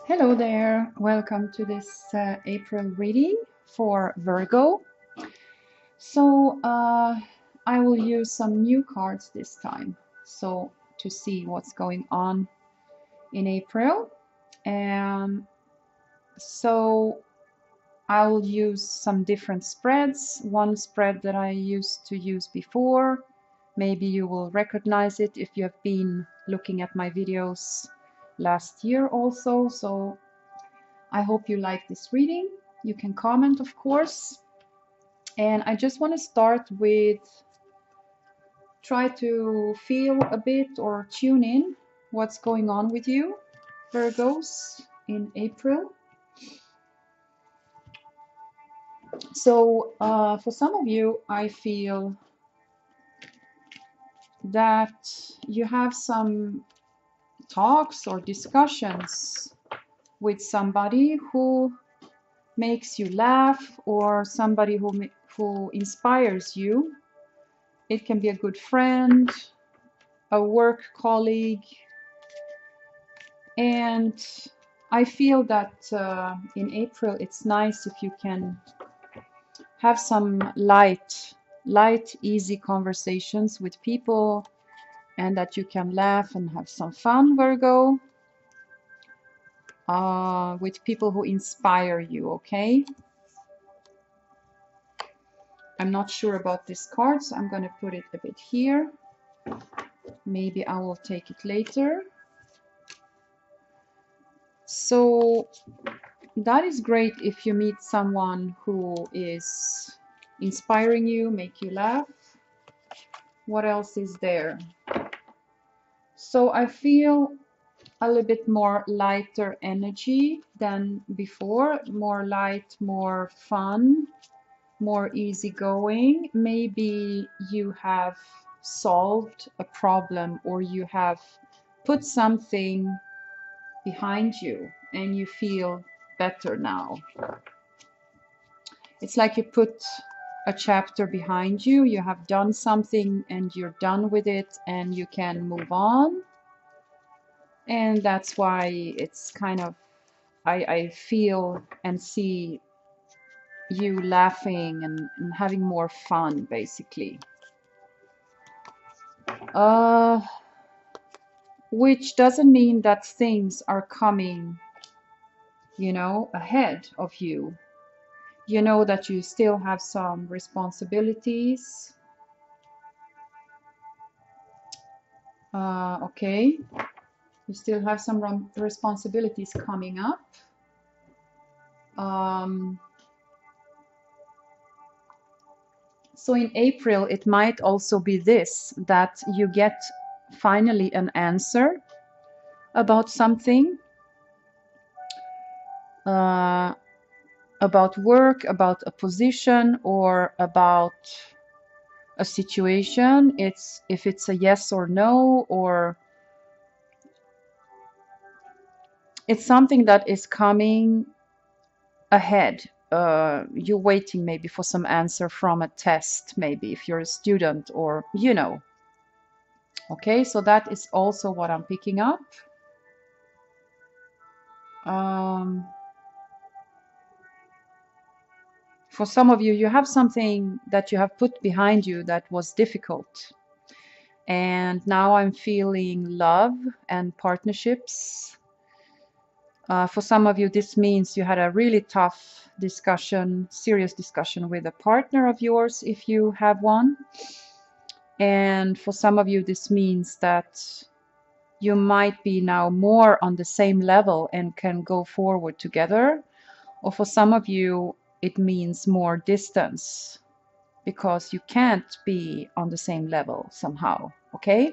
Hello there, welcome to this April reading for Virgo. So I will use some new cards this time, so to see what's going on in April. And so I will use some different spreads. One spread that I used to use before, maybe you will recognize it if you have been looking at my videos last year also. So I hope you like this reading. You can comment, of course. And I just want to start with try to feel a bit or tune in what's going on with you, Virgos, in April. So for some of you, I feel that you have some talks or discussions with somebody who makes you laugh, or somebody who inspires you. It can be a good friend, a work colleague, and I feel that in April it's nice if you can have some light, easy conversations with people, and that you can laugh and have some fun, Virgo, with people who inspire you, okay? I'm not sure about this card, so I'm going to put it a bit here. Maybe I will take it later. So that is great if you meet someone who is inspiring you, make you laugh. What else is there? So I feel a little bit more lighter energy than before, more light, more fun, more easygoing. Maybe you have solved a problem, or you have put something behind you and you feel better now. It's like you put a chapter behind you, you have done something and you're done with it and you can move on. And that's why it's kind of, I feel and see you laughing and having more fun, basically. Which doesn't mean that things are coming, ahead of you. You know that you still have some responsibilities. Okay, you still have some responsibilities coming up. So in April, it might also be this, that you get finally an answer about something, about work, about a position, or about a situation. If it's a yes or no, or it's something that is coming ahead. You're waiting maybe for some answer from a test, maybe if you're a student, or okay, so that is also what I'm picking up. For some of you, you have something that you have put behind you that was difficult, and now I'm feeling love and partnerships. For some of you, this means you had a really tough discussion, serious discussion with a partner of yours, if you have one. And for some of you, this means that you might be now more on the same level and can go forward together. Or for some of you, it means more distance, because you can't be on the same level somehow, okay?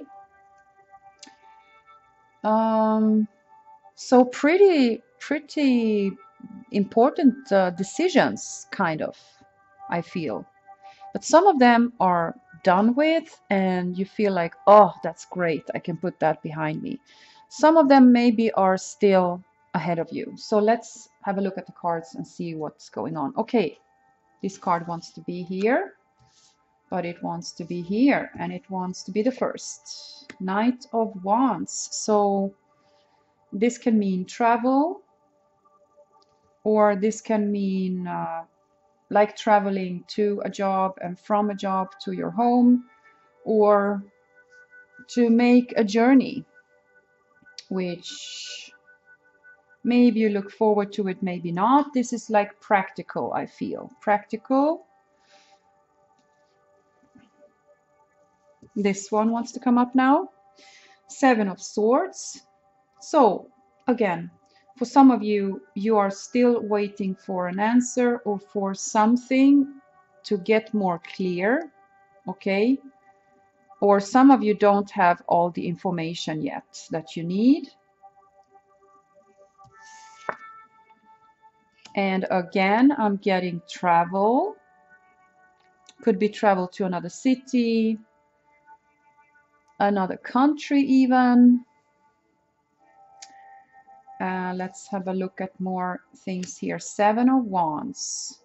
So pretty important decisions, kind of, I feel. But some of them are done with and you feel like, oh, that's great, I can put that behind me. Some of them maybe are still ahead of you. So let's have a look at the cards and see what's going on. Okay, this card wants to be here, but it wants to be here, and it wants to be the first. Knight of Wands. So this can mean travel, or this can mean like traveling to a job and from a job to your home, or to make a journey, which maybe you look forward to it, maybe not. This is like practical, I feel. Practical. This one wants to come up now. Seven of Swords. So, again, for some of you, you are still waiting for an answer or for something to get more clear, okay? Or some of you don't have all the information yet that you need. And again, I'm getting travel. Could be travel to another city, another country even. Let's have a look at more things here. Seven of Wands.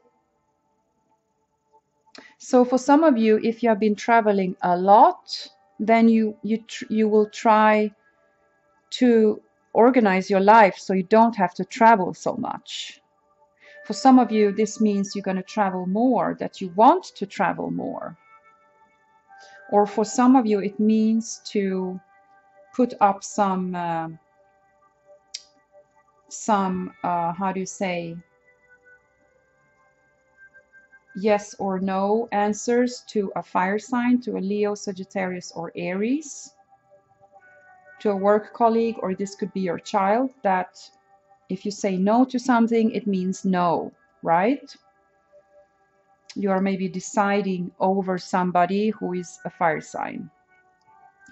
So for some of you, if you have been traveling a lot, then you will try to organize your life so you don't have to travel so much. For some of you, this means you're going to travel more, that you want to travel more. Or for some of you, it means to put up some how do you say, yes or no answers to a fire sign, to a Leo, Sagittarius, or Aries, to a work colleague, or this could be your child, that if you say no to something, it means no, right? You are maybe deciding over somebody who is a fire sign.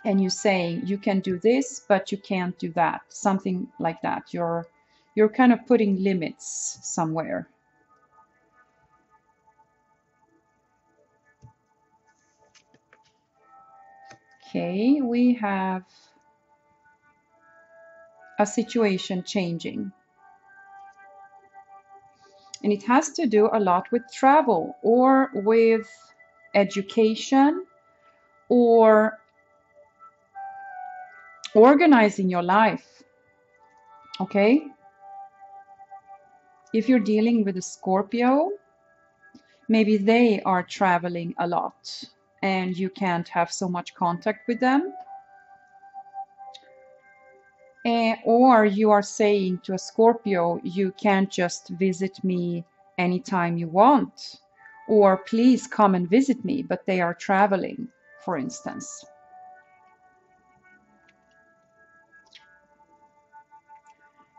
And you say you can do this, but you can't do that. Something like that. You're kind of putting limits somewhere. Okay, we have a situation changing. And it has to do a lot with travel or with education or organizing your life. Okay? If you're dealing with a Scorpio, maybe they are traveling a lot and you can't have so much contact with them. Or you are saying to a Scorpio, you can't just visit me anytime you want, or please come and visit me, but they are traveling, for instance.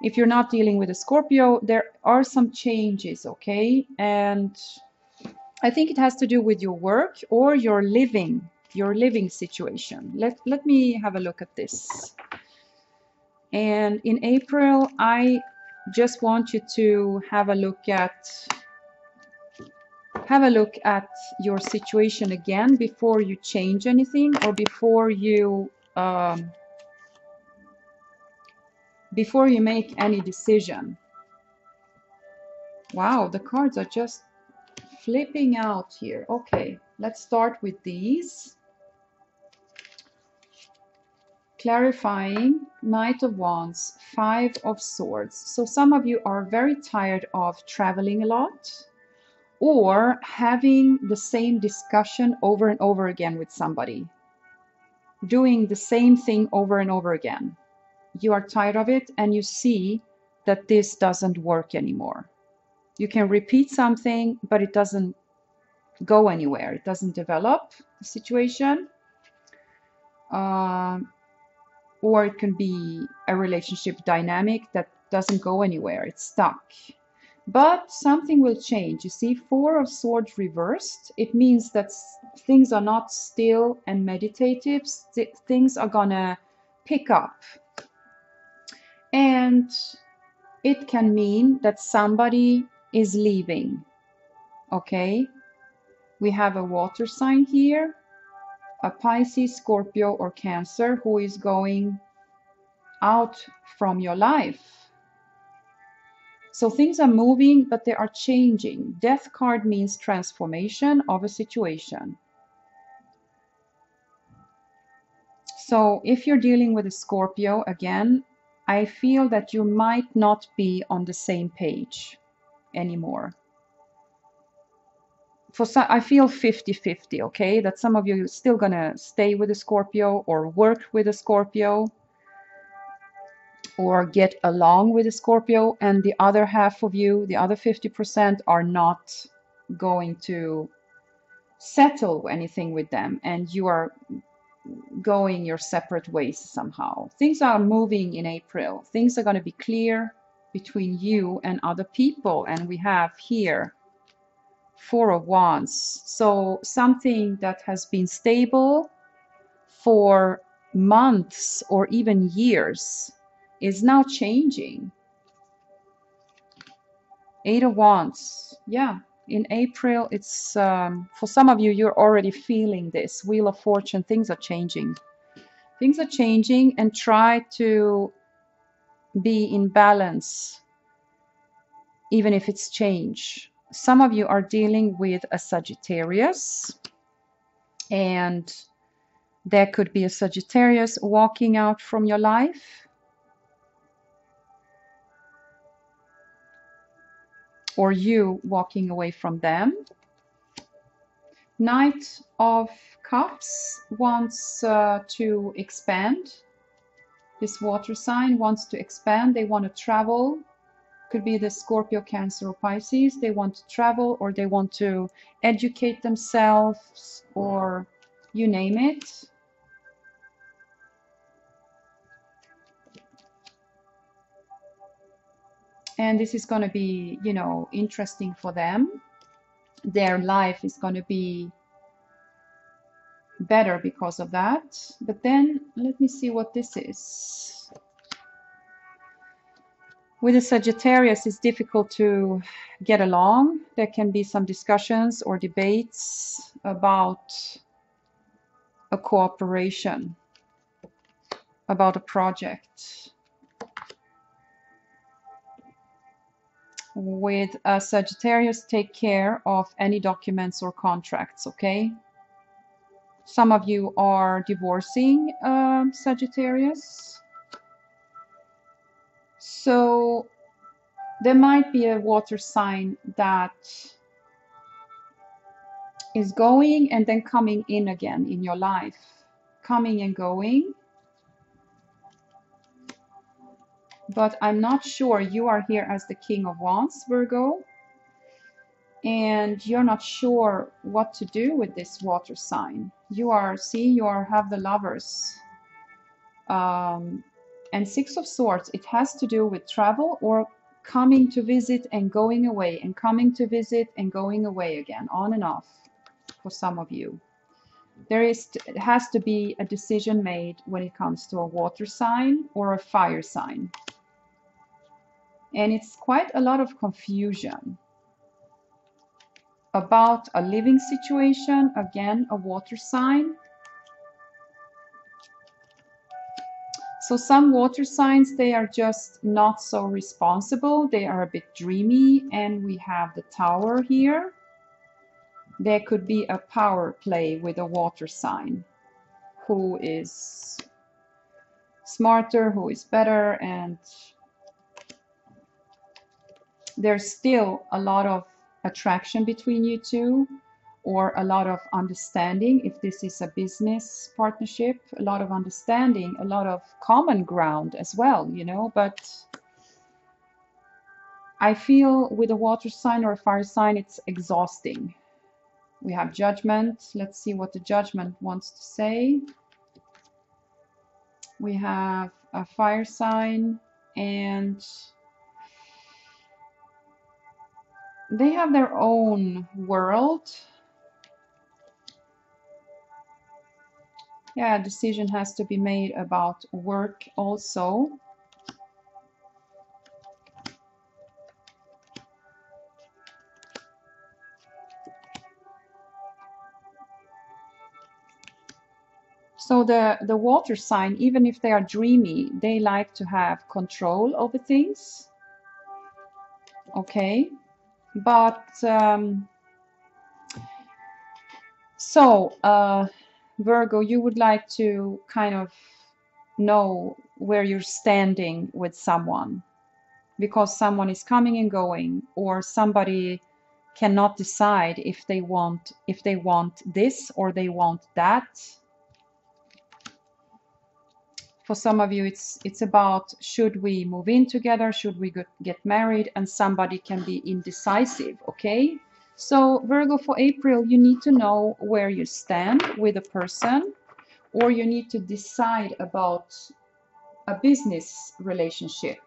If you're not dealing with a Scorpio, there are some changes, okay? And I think it has to do with your work or your living situation. Let me have a look at this. And in April, I just want you to have a look at your situation again before you change anything, or before you make any decision. Wow, the cards are just flipping out here. Okay, let's start with these. Clarifying, Knight of Wands, Five of Swords. So some of you are very tired of traveling a lot, or having the same discussion over and over again with somebody, doing the same thing over and over again. You are tired of it and you see that this doesn't work anymore. You can repeat something, but it doesn't go anywhere. It doesn't develop the situation. Or it can be a relationship dynamic that doesn't go anywhere. It's stuck. But something will change. You see, Four of Swords reversed. It means that things are not still and meditative. Things are gonna pick up. And it can mean that somebody is leaving. Okay? We have a water sign here, a Pisces, Scorpio, or Cancer who is going out from your life. So things are moving, but they are changing. Death card means transformation of a situation. So if you're dealing with a Scorpio, again, I feel that you might not be on the same page. anymore. For some, I feel 50-50, okay? That some of you are still gonna stay with a Scorpio or work with a Scorpio or get along with a Scorpio, and the other half of you, the other 50%, are not going to settle anything with them, and you are going your separate ways somehow. Things are moving in April. Things are going to be clear between you and other people. And we have here Four of Wands. So something that has been stable for months or even years is now changing. Eight of Wands. Yeah. In April, it's for some of you, you're already feeling this. Wheel of Fortune, things are changing. Things are changing, and try to be in balance, even if it's change. Some of you are dealing with a Sagittarius, and there could be a Sagittarius walking out from your life, or you walking away from them. Knight of Cups wants to expand. This water sign wants to expand. They want to travel. Could be the Scorpio, Cancer, or Pisces. They want to travel, or they want to educate themselves, or you name it. And this is going to be, you know, interesting for them. Their life is going to be better because of that. But then let me see what this is. With a Sagittarius, it's difficult to get along. There can be some discussions or debates about a cooperation, about a project. With a Sagittarius, take care of any documents or contracts, okay? Some of you are divorcing Sagittarius. So there might be a water sign that is going and then coming in again in your life. Coming and going. But I'm not sure. You are here as the King of Wands, Virgo. And you're not sure what to do with this water sign. You are, see, you are, have the Lovers. And Six of Swords, it has to do with travel or coming to visit and going away, and coming to visit and going away again, on and off for some of you. It has to be a decision made when it comes to a water sign or a fire sign. And it's quite a lot of confusion about a living situation, again, a water sign. So some water signs, they are just not so responsible. They are a bit dreamy, and we have the Tower here. There could be a power play with a water sign who is smarter, who is better, and there's still a lot of attraction between you two, or a lot of understanding. If this is a business partnership, a lot of understanding, a lot of common ground as well, you know. But I feel with a water sign or a fire sign, it's exhausting. We have Judgment. Let's see what the Judgment wants to say. We have a fire sign, and they have their own world. Yeah, a decision has to be made about work also. So the water sign, even if they are dreamy, they like to have control over things. Okay, but Virgo, you would like to kind of know where you're standing with someone. because someone is coming and going, or somebody cannot decide if they want this or they want that. For some of you, it's about, should we move in together, should we get married, and somebody can be indecisive. Okay, so Virgo, for April, you need to know where you stand with a person, or you need to decide about a business relationship,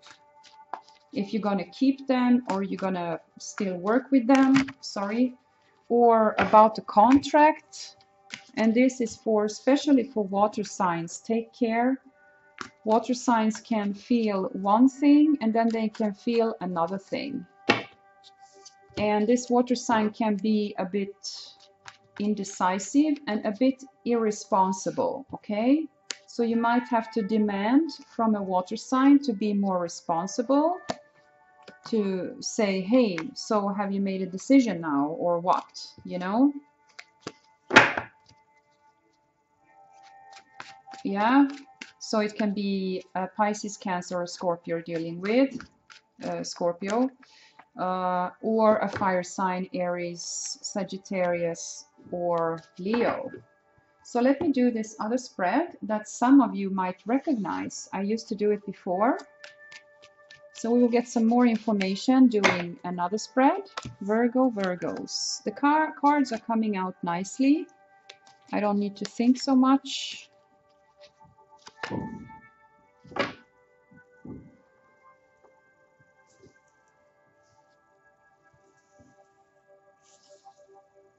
if you're going to keep them or you're going to still work with them, sorry, or about the contract. And this is for, especially for water signs. Take care. Water signs can feel one thing and then they can feel another thing. And this water sign can be a bit indecisive and a bit irresponsible, okay? So you might have to demand from a water sign to be more responsible, to say, hey, so have you made a decision now or what, you know? Yeah, so it can be a Pisces, Cancer, or Scorpio dealing with, Scorpio, or a fire sign, Aries, Sagittarius, or Leo. So let me do this other spread that some of you might recognize. I used to do it before. So we will get some more information doing another spread. Virgo, Virgos. The cards are coming out nicely. I don't need to think so much.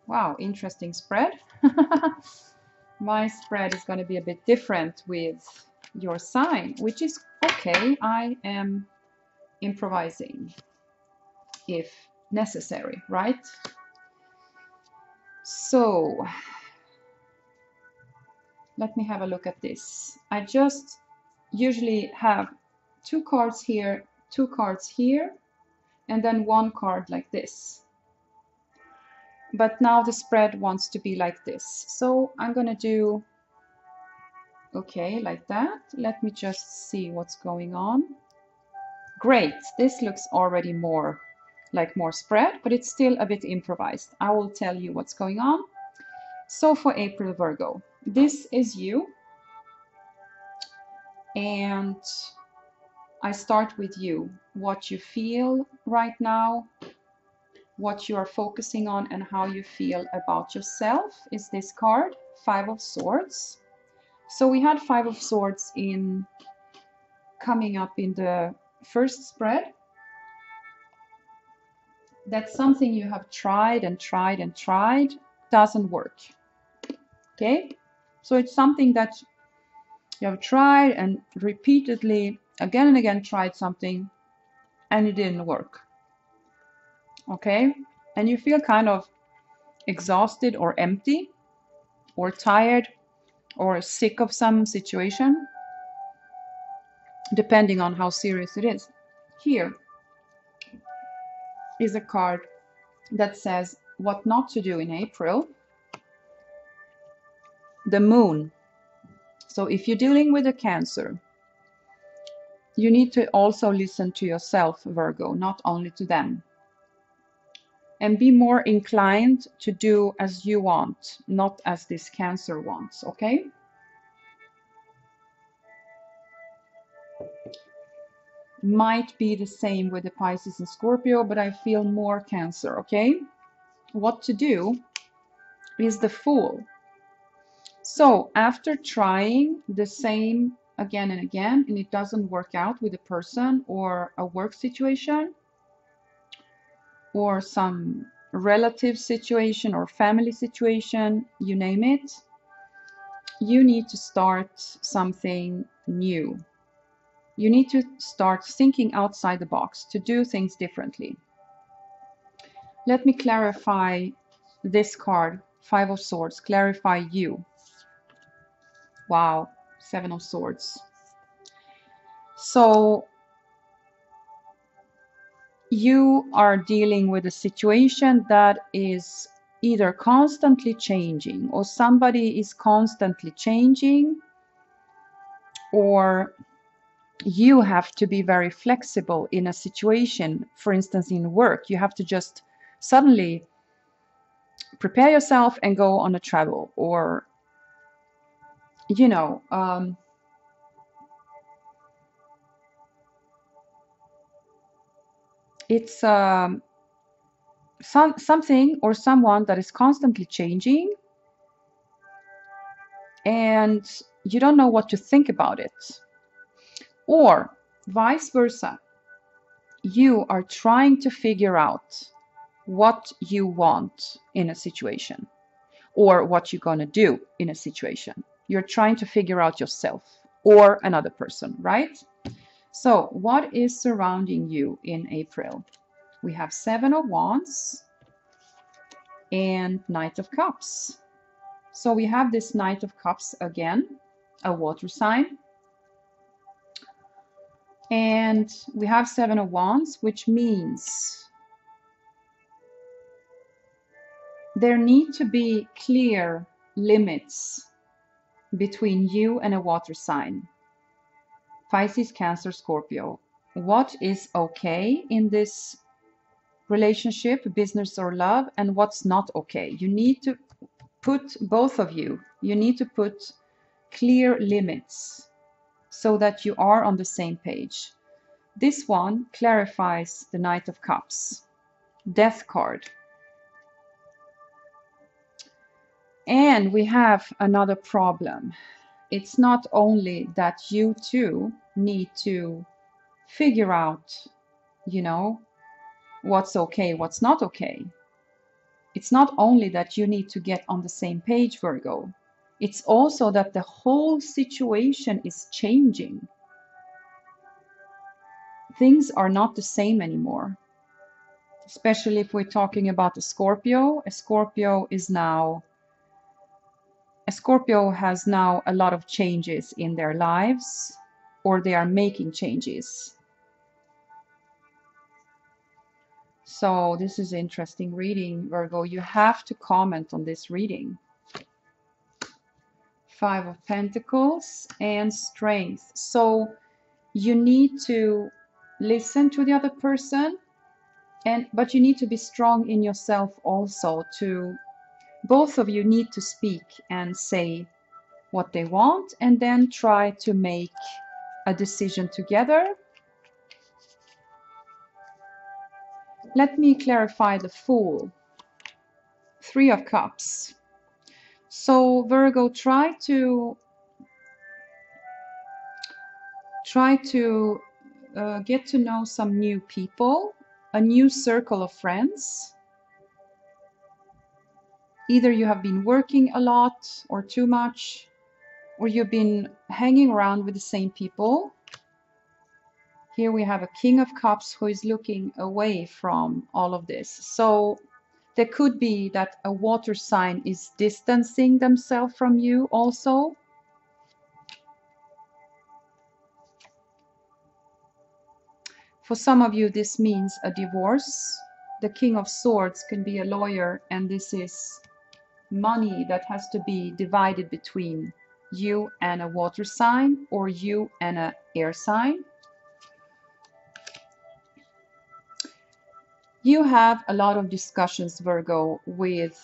Wow, interesting spread. My spread is going to be a bit different with your sign, which is okay. I am improvising if necessary, right? So let me have a look at this. I just usually have 2 cards here, 2 cards here, and then 1 card like this. But now the spread wants to be like this. So I'm going to do, okay, like that. Let me just see what's going on. Great. This looks already more like more spread, but it's still a bit improvised. I will tell you what's going on. So for April, Virgo, this is you. And I start with you. What you feel right now, what you are focusing on, and how you feel about yourself is this card, 5 of Swords. So we had 5 of Swords in coming up in the first spread. That's something you have tried and tried and tried, doesn't work. Okay, so it's something that you have tried and repeatedly again and again tried something and it didn't work. Okay, and you feel kind of exhausted or empty or tired or sick of some situation, depending on how serious it is. Here is a card that says what not to do in April. The Moon. So if you're dealing with a Cancer, you need to also listen to yourself, Virgo, not only to them. And be more inclined to do as you want, not as this Cancer wants, okay? Might be the same with the Pisces and Scorpio, but I feel more Cancer, okay? What to do is the Fool. So after trying the same again and again, and it doesn't work out with a person or a work situation or some relative situation or family situation, you name it, you need to start something new. You need to start thinking outside the box, to do things differently. Let me clarify this card, 5 of Swords, clarify you. Wow, 7 of Swords. So you are dealing with a situation that is either constantly changing, or somebody is constantly changing, or you have to be very flexible in a situation. For instance, in work, you have to just suddenly prepare yourself and go on a travel, or you know, it's something or someone that is constantly changing, and you don't know what to think about it. Or vice versa, you are trying to figure out what you want in a situation, or what you're going to do in a situation. You're trying to figure out yourself or another person, right? So what is surrounding you in April? We have Seven of Wands and Knight of Cups. So we have this Knight of Cups again, a water sign. And we have Seven of Wands, which means there need to be clear limits between you and a water sign. Pisces, Cancer, Scorpio. What is okay in this relationship, business or love, and what's not okay? You need to put, both of you need to put clear limits so that you are on the same page. This one clarifies the Knight of Cups, Death card. And we have another problem. It's not only that you two need to figure out, you know, what's okay, what's not okay. It's not only that you need to get on the same page, Virgo. It's also that the whole situation is changing. Things are not the same anymore. Especially if we're talking about a Scorpio. A Scorpio has now a lot of changes in their lives, or they are making changes. So this is interesting reading, Virgo. You have to comment on this reading. Five of Pentacles and Strength. So you need to listen to the other person, but you need to be strong in yourself also. To both of you need to speak and say what they want, and then try to make a decision together. Let me clarify the Fool. Three of Cups. So Virgo, try to get to know some new people, a new circle of friends. Either you have been working a lot or too much, or you've been hanging around with the same people. Here we have a King of Cups who is looking away from all of this. So there could be that a water sign is distancing themselves from you also. For some of you, this means a divorce. The King of Swords can be a lawyer, and this is money that has to be divided between you and a water sign, or you and an air sign. You have a lot of discussions, Virgo, with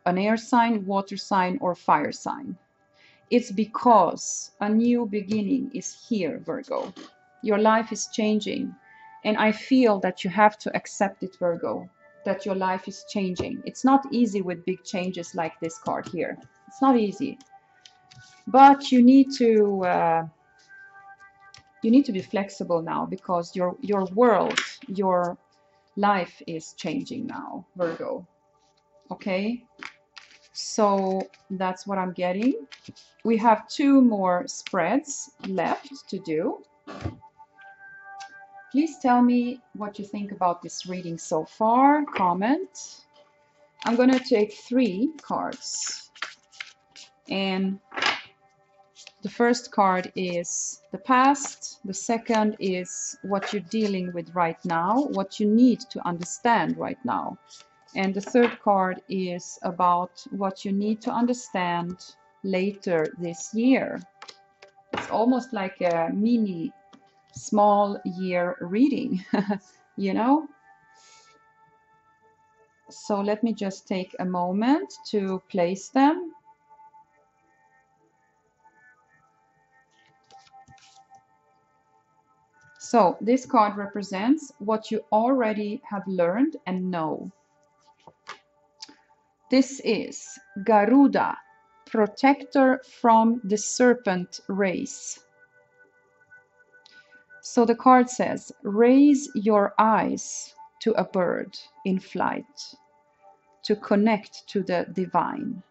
an air sign, water sign, or fire sign. It's because a new beginning is here, Virgo. Your life is changing. And I feel that you have to accept it, Virgo, that your life is changing. It's not easy with big changes like this card here. It's not easy. But you need to be flexible now, because your world, your life is changing now, Virgo. Okay? So that's what I'm getting. We have two more spreads left to do. Please tell me what you think about this reading so far. Comment. I'm going to take 3 cards. And the first card is the past. The second is what you're dealing with right now, what you need to understand right now. And the third card is about what you need to understand later this year. It's almost like a mini small year reading, you know? So let me just take a moment to place them. So this card represents what you already have learned and know. This is Garuda, protector from the serpent race. So the card says, raise your eyes to a bird in flight to connect to the divine.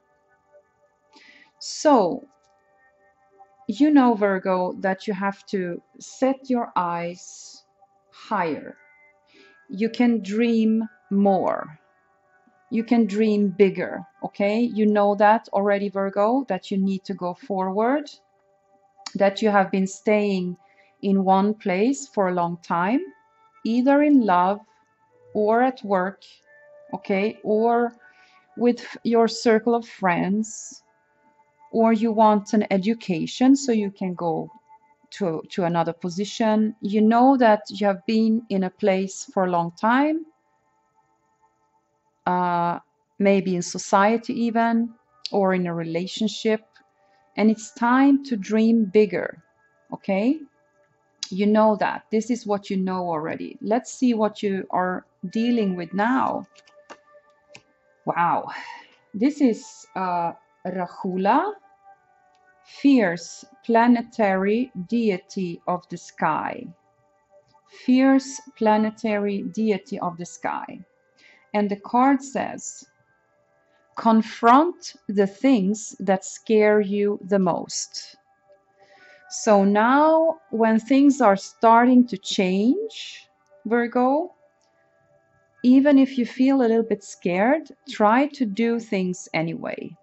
So, you know, Virgo, that you have to set your eyes higher. You can dream more. You can dream bigger, okay? You know that already, Virgo, that you need to go forward, that you have been staying in one place for a long time, either in love or at work, okay, or with your circle of friends, or you want an education so you can go to another position. You know that you have been in a place for a long time, maybe in society even, or in a relationship, and it's time to dream bigger, okay? You know that. This is what you know already. Let's see what you are dealing with now. Wow. This is Rahula, fierce planetary deity of the sky. Fierce planetary deity of the sky. And the card says, confront the things that scare you the most. So now when things are starting to change, Virgo, even if you feel a little bit scared, try to do things anyway.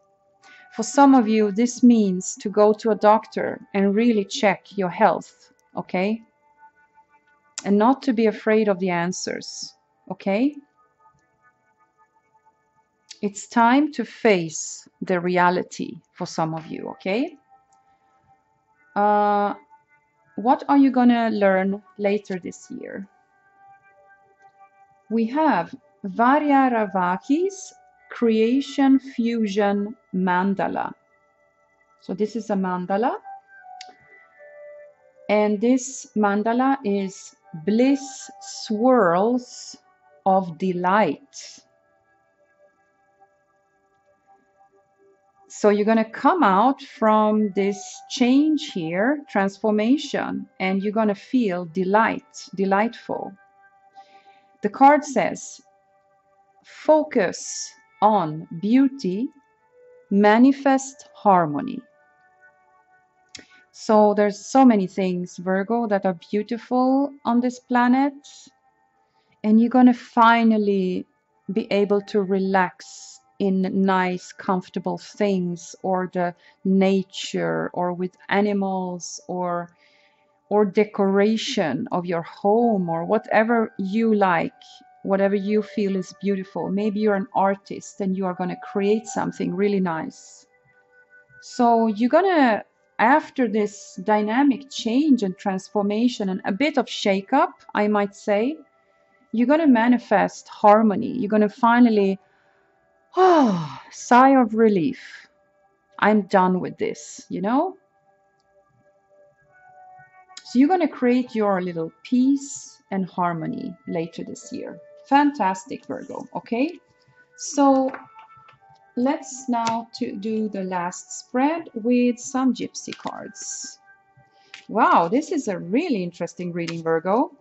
For some of you, this means to go to a doctor and really check your health, okay? And not to be afraid of the answers, okay? It's time to face the reality for some of you, okay? What are you gonna learn later this year? We have Varya Ravaki's Creation Fusion Mandala. So this is a mandala. And this mandala is Bliss Swirls of Delight. So you're going to come out from this change here, transformation, and you're going to feel delight, delightful. The card says, focus on beauty, manifest harmony. So there's so many things, Virgo, that are beautiful on this planet. And you're going to finally be able to relax in nice, comfortable things, or the nature, or with animals, or decoration of your home, or whatever you like, whatever you feel is beautiful. Maybe you're an artist and you are going to create something really nice. So you're going to, after this dynamic change and transformation and a bit of shake-up, I might say, you're going to manifest harmony. You're going to finally, sigh of relief. I'm done with this, you know? So you're going to create your little peace and harmony later this year. Fantastic, Virgo, okay? So let's now do the last spread with some gypsy cards. Wow, this is a really interesting reading, Virgo.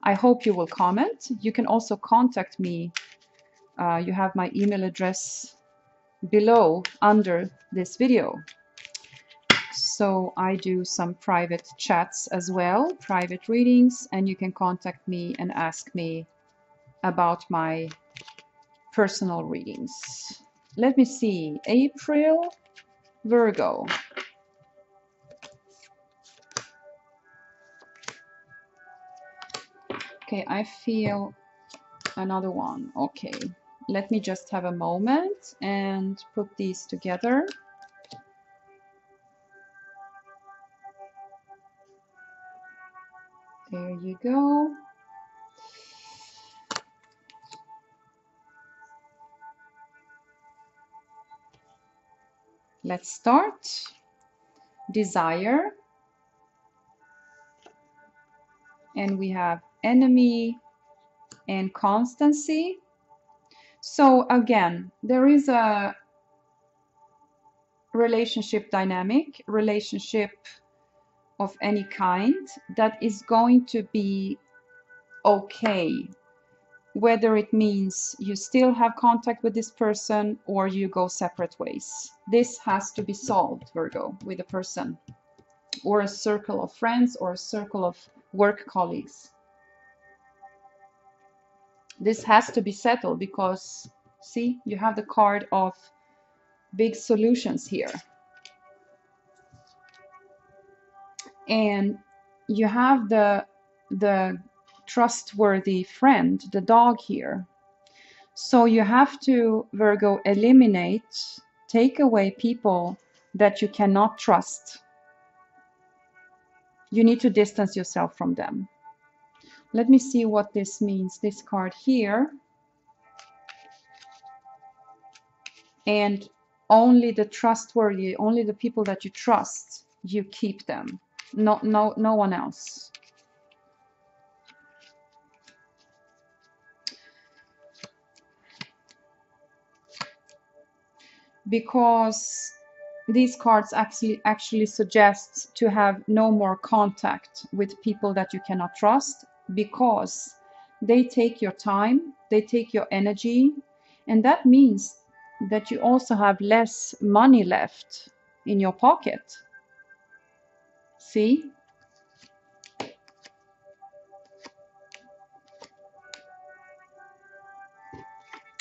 I hope you will comment. You can also contact me. You have my email address below under this video. So I do some private chats as well, private readings, and you can contact me and ask me about my personal readings. Let me see, April, Virgo. Okay, I feel another one. Okay, let me just have a moment and put these together. Here you go. Let's start. Desire. And we have enemy and constancy. So again, there is a relationship dynamic, relationship of any kind that is going to be okay, whether it means you still have contact with this person or you go separate ways. This has to be solved, Virgo, with a person or a circle of friends or a circle of work colleagues. This has to be settled because, see, you have the card of big solutions here. And you have the trustworthy friend, the dog here. So you have to, Virgo, eliminate, take away people that you cannot trust. You need to distance yourself from them. Let me see what this means, this card here. And only the trustworthy, only the people that you trust, you keep them. No one else. Because these cards actually suggest to have no more contact with people that you cannot trust, because they take your time, they take your energy, and that means that you also have less money left in your pocket. See?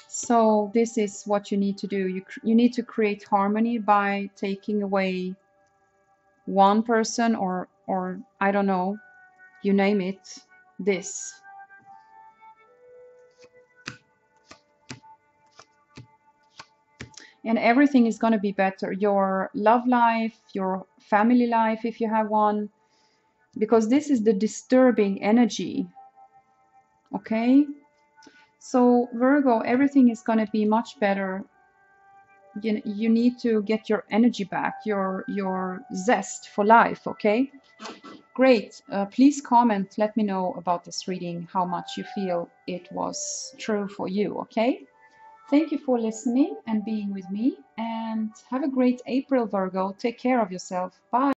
So this is what you need to do. You need to create harmony by taking away one person or I don't know, you name it, this. And everything is going to be better. Your love life, your family life, if you have one, because this is the disturbing energy. Okay? So Virgo, everything is going to be much better. You need to get your energy back, your zest for life, okay? Great. Please comment, let me know about this reading, how much you feel it was true for you, okay? Thank you for listening and being with me, and have a great April, Virgo. Take care of yourself. Bye.